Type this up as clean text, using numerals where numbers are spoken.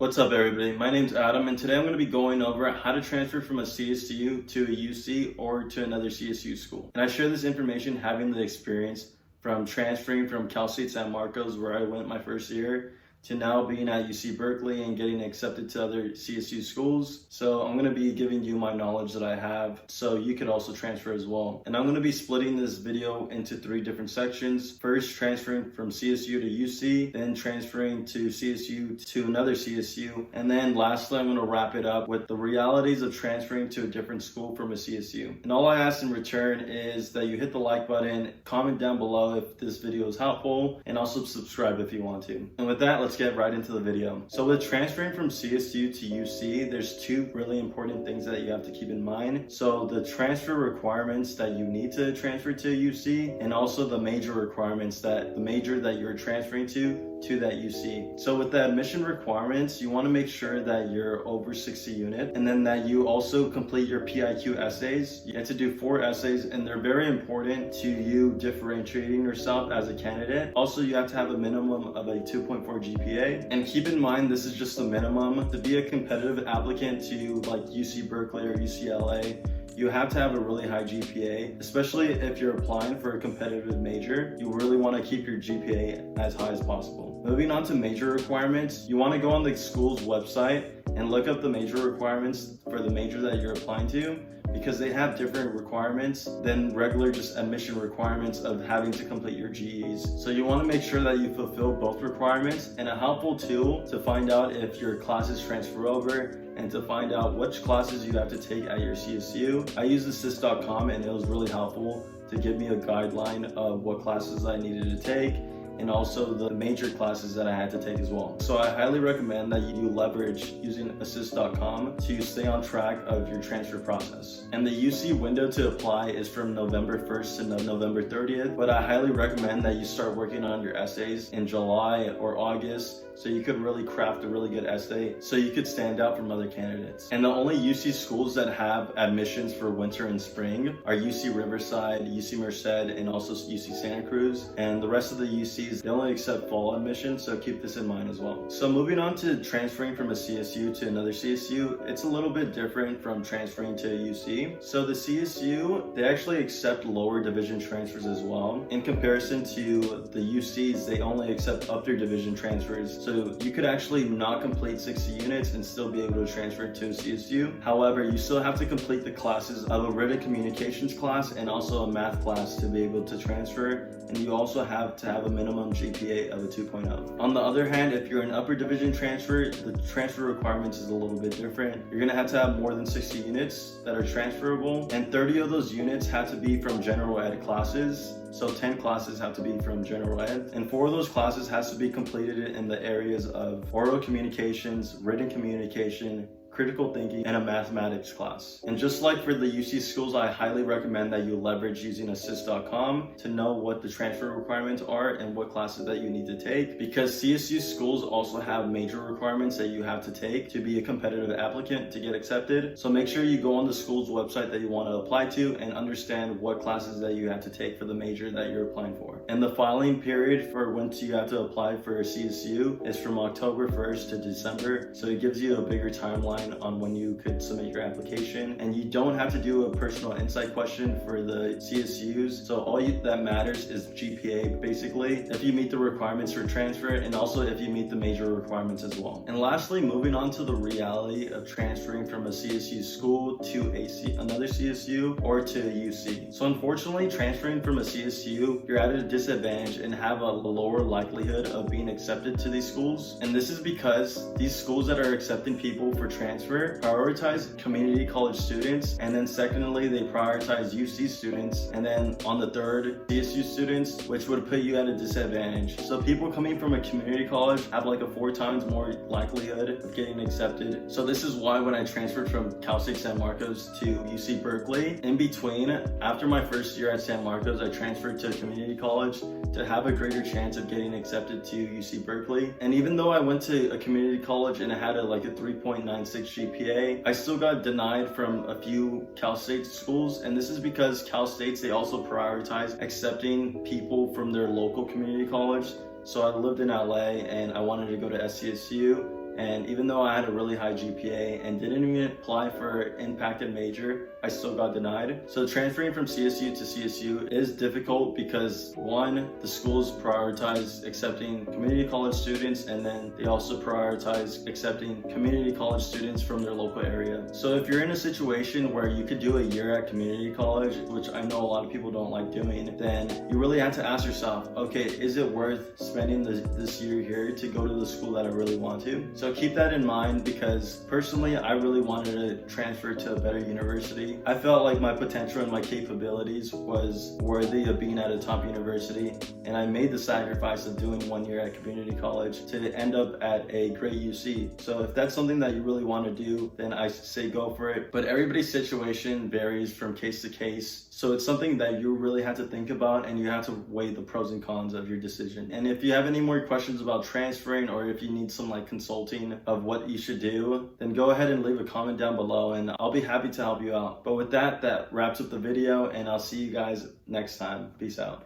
What's up everybody, my name's Adam and today I'm going to be going over how to transfer from a CSU to a UC or to another CSU school. And I share this information having the experience from transferring from Cal State San Marcos, where I went my first year, to now being at UC Berkeley and getting accepted to other CSU schools. So I'm going to be giving you my knowledge that I have so you could also transfer as well. And I'm going to be splitting this video into 3 different sections. First, transferring from CSU to UC, then transferring to CSU to another CSU, and then lastly I'm going to wrap it up with the realities of transferring to a different school from a CSU. And all I ask in return is that you hit the like button, comment down below if this video is helpful, and also subscribe if you want to. And with that, let's get right into the video. So with transferring from CSU to UC, there's 2 really important things that you have to keep in mind. So the transfer requirements that you need to transfer to UC, and also the major requirements that the major that you're transferring to that UC. So with the admission requirements, you want to make sure that you're over 60 units, and then that you also complete your PIQ essays. You have to do 4 essays, and they're very important to you differentiating yourself as a candidate. Also, you have to have a minimum of a 2.4 GPA, and keep in mind this is just the minimum. To be a competitive applicant to like UC Berkeley or UCLA, you have to have a really high GPA, especially if you're applying for a competitive major. You really want to keep your GPA as high as possible. Moving on to major requirements, you want to go on the school's website and look up the major requirements for the major that you're applying to, because they have different requirements than regular just admission requirements of having to complete your GEs. So you want to make sure that you fulfill both requirements. And a helpful tool to find out if your classes transfer over and to find out which classes you have to take at your CSU, I use assist.com, and it was really helpful to give me a guideline of what classes I needed to take, and also the major classes that I had to take as well. So I highly recommend that you leverage using assist.com to stay on track of your transfer process. And the UC window to apply is from November 1st to November 30th, but I highly recommend that you start working on your essays in July or August, so you could really craft a really good essay so you could stand out from other candidates. And the only UC schools that have admissions for winter and spring are UC Riverside, UC Merced, and also UC Santa Cruz. And the rest of the UCs, they only accept fall admissions, so keep this in mind as well. So moving on to transferring from a CSU to another CSU, it's a little bit different from transferring to a UC. So the CSU, they actually accept lower division transfers as well. In comparison to the UCs, they only accept upper division transfers. So you could actually not complete 60 units and still be able to transfer to a CSU. However, you still have to complete the classes of a written communications class and also a math class to be able to transfer. And you also have to have a minimum GPA of a 2.0. On the other hand, if you're an upper division transfer, the transfer requirements is a little bit different. You're gonna have to have more than 60 units that are transferable, and 30 of those units have to be from general ed classes. So 10 classes have to be from general ed, and 4 of those classes has to be completed in the areas of oral communications, written communication, critical thinking, and a mathematics class. And just like for the UC schools, I highly recommend that you leverage using assist.com to know what the transfer requirements are and what classes that you need to take, because CSU schools also have major requirements that you have to take to be a competitive applicant to get accepted. So make sure you go on the school's website that you want to apply to and understand what classes that you have to take for the major that you're applying for. And the filing period for when you have to apply for a CSU is from October 1st to December. So it gives you a bigger timeline on when you could submit your application, and you don't have to do a personal insight question for the CSUs. So all that matters is GPA basically, if you meet the requirements for transfer, and also if you meet the major requirements as well. And lastly, moving on to the reality of transferring from a CSU school to another CSU or to a UC. So unfortunately, transferring from a CSU, you're at a disadvantage and have a lower likelihood of being accepted to these schools. And this is because these schools that are accepting people for transfer prioritize community college students, and then secondly they prioritize UC students, and then on the third, CSU students, which would put you at a disadvantage. So people coming from a community college have like a 4 times more likelihood of getting accepted. So this is why when I transferred from Cal State San Marcos to UC Berkeley, in between, after my first year at San Marcos, I transferred to a community college to have a greater chance of getting accepted to UC Berkeley. And even though I went to a community college and I had a 3.96 GPA, I still got denied from a few Cal State schools, and this is because Cal States, they also prioritize accepting people from their local community college. So I lived in LA and I wanted to go to SCSU, And even though I had a really high GPA and didn't even apply for impacted major, I still got denied. So transferring from CSU to CSU is difficult because one, the schools prioritize accepting community college students, and then they also prioritize accepting community college students from their local area. So if you're in a situation where you could do a year at community college, which I know a lot of people don't like doing, then you really have to ask yourself, okay, is it worth spending this year here to go to the school that I really want to? So keep that in mind, because personally, I really wanted to transfer to a better university. I felt like my potential and my capabilities was worthy of being at a top university, and I made the sacrifice of doing 1 year at community college to end up at a great UC. So if that's something that you really want to do, then I say go for it. But everybody's situation varies from case to case. So it's something that you really have to think about, and you have to weigh the pros and cons of your decision. And if you have any more questions about transferring, or if you need some consulting of what you should do, then go ahead and leave a comment down below and I'll be happy to help you out. But with that wraps up the video, and I'll see you guys next time. Peace out.